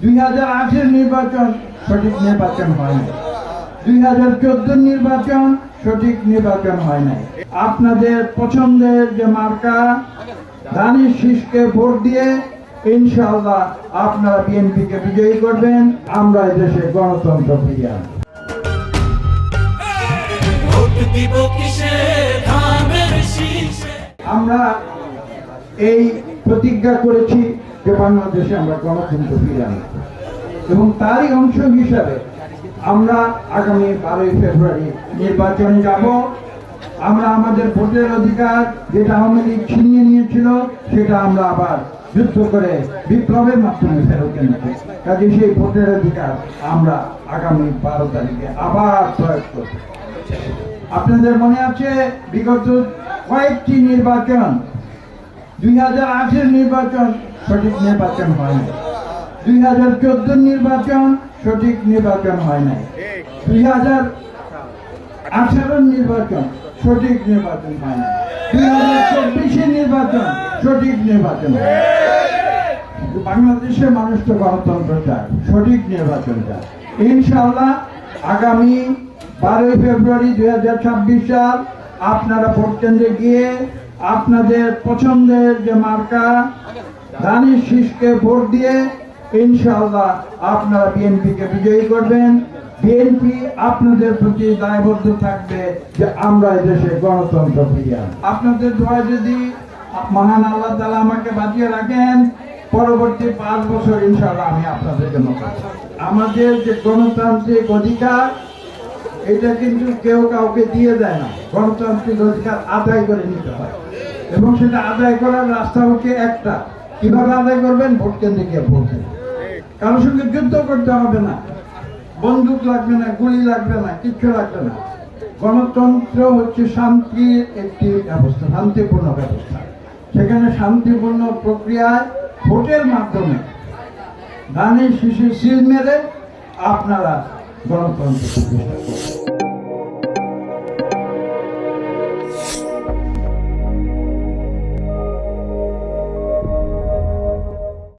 2008-এর নির্বাচন সঠিক নির্বাচন হয় না, 2014 নির্বাচন সঠিক নির্বাচন হয় না। আপনাদের পছন্দের যে মার্কা ধানের শীষকে ভোট দিয়ে ইনশাআল্লাহ আপনারা বিএনপিকে বিজয়ী করবেন। আমরা এদেশে গণতন্ত্র ফিরিয়ে আনব। আমরা এই প্রতিজ্ঞা করেছি যে বাংলাদেশে আমরা গণতন্ত্র ফিরিয়ে আনব এবং তারই অংশ হিসাবে আমরা আগামী 12ই ফেব্রুয়ারি নির্বাচনে যাব। আমরা আমাদের ভোটের অধিকার যেটা আওয়ামী লীগ ছিনিয়ে নিয়েছিল সেটা আমরা আবার যুদ্ধ করে বিপ্লবের মাধ্যমে ফেরত এনেছি। কাজে সেই ভোটের অধিকার আমরা আগামী 12 তারিখে আবার প্রয়োগ করব। আপনাদের মনে আছে বিগত কয়েকটি নির্বাচন 2008-এর নির্বাচন সঠিক নির্বাচন হয় না, 2014 নির্বাচন সঠিক নির্বাচন হয় না, 2018-এর নির্বাচন সঠিক নির্বাচন হয় না, 2024-এর নির্বাচন সঠিক নির্বাচন হয়। বাংলাদেশের মানুষ তো গণতন্ত্র চায়, সঠিক নির্বাচন চায়। ইনশাআল্লাহ আগামী 12ই ফেব্রুয়ারি 2026 সাল আপনারা ভোট কেন্দ্রে গিয়ে আপনাদের পছন্দের যে মার্কা ধানের শীষকে ভোট দিয়ে ইনশাআল্লাহ আপনারা বিএনপিকে বিজয়ী করবেন। বিএনপি আপনাদের প্রতি দায়বদ্ধ থাকবে যে আমরা এদেশে গণতন্ত্র ফিরিয়ে আনব। আপনাদের দোয়া যদি মহান আল্লাহ তাআলা আমাকে বাঁচিয়ে রাখেন, পরবর্তী 5 বছর ইনশাআল্লাহ আমি আপনাদের জন্য কাজ করব। আমাদের যে গণতান্ত্রিক অধিকার এটা কিন্তু কেউ কাউকে দিয়ে দেয় না, গণতান্ত্রিক অধিকার আদায় করে নিতে হয় এবং সেটা আদায় করার রাস্তা হচ্ছে একটা। কিভাবে আদায় করবেন? ভোট কেন্দ্রে গিয়ে ভোট দেবেন। কারোর সঙ্গে যুদ্ধ করতে হবে না, বন্দুক লাগবে না, গুলি লাগবে না, কিচ্ছু লাগবে না। গণতন্ত্র হচ্ছে শান্তির একটি ব্যবস্থা, শান্তিপূর্ণ ব্যবস্থা। সেখানে শান্তিপূর্ণ প্রক্রিয়ায় ভোটের মাধ্যমে ধানের শীষে সিল মেরে আপনারা গণতন্ত্র প্রতিষ্ঠা করবেন।